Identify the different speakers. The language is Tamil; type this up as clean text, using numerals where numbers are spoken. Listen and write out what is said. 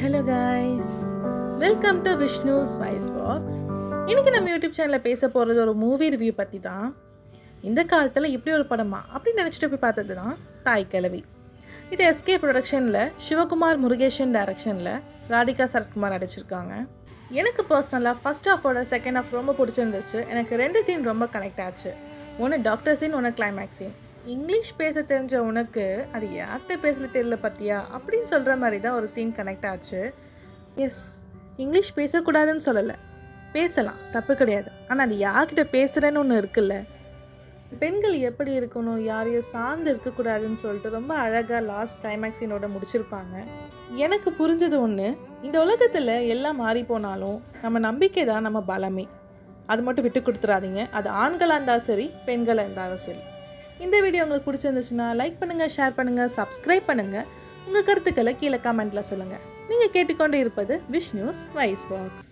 Speaker 1: Hello guys, welcome to Vishnu's voice box. இன்றைக்கி நம்ம யூடியூப் சேனலில் பேச போகிறது ஒரு மூவி ரிவ்யூ பற்றி தான். இந்த காலத்தில் இப்படி ஒரு படமா அப்படின்னு நினச்சிட்டு போய் பார்த்தது தான் தாய் கிழவி. இது எஸ்கே ப்ரொடக்ஷனில் சிவகுமார் முருகேஷன் டைரக்ஷனில் ராதிகா சரத்குமார் நடிச்சிருக்காங்க. எனக்கு பர்சனலாக ஃபர்ஸ்ட் ஹாஃபோட செகண்ட் ஹாஃப் ரொம்ப பிடிச்சிருந்துச்சு. எனக்கு 2 சீன் ரொம்ப கனெக்ட் ஆச்சு. ஒன்று டாக்டர் சீன், ஒன்று கிளைமேக்ஸ் சீன். இங்கிலீஷ் பேச தெரிஞ்ச உனக்கு அது யார்கிட்ட பேசல தெரியல பார்த்தியா அப்படின்னு சொல்கிற மாதிரி தான் ஒரு சீன் கனெக்ட் ஆச்சு. எஸ், இங்கிலீஷ் பேசக்கூடாதுன்னு சொல்லலை, பேசலாம், தப்பு கிடையாது. ஆனால் அது யார்கிட்ட பேசுகிறேன்னு ஒன்று இருக்குல்ல. பெண்கள் எப்படி இருக்கணும், யாரையும் சார்ந்து இருக்கக்கூடாதுன்னு சொல்லிட்டு ரொம்ப அழகாக லாஸ்ட் கிளைமேக்ஸ் சீனோட முடிச்சிருப்பாங்க. எனக்கு புரிஞ்சது ஒன்று, இந்த உலகத்தில் எல்லாம் மாறி போனாலும் நம்ம நம்பிக்கை தான் நம்ம பலமே. அது மட்டும் விட்டு கொடுத்துடாதீங்க. அது ஆண்களாக இருந்தாலும் சரி, பெண்களாக இருந்தாலும் சரி. இந்த வீடியோ உங்களுக்கு பிடிச்சிருந்துச்சுன்னா லைக் பண்ணுங்கள், ஷேர் பண்ணுங்கள், சப்ஸ்கிரைப் பண்ணுங்கள். உங்கள் கருத்துக்களை கீழே கமெண்ட்டில் சொல்லுங்கள். நீங்கள் கேட்டுக்கொண்டு இருப்பது விஷ்ணுஸ் வாய்ஸ் பாக்ஸ்.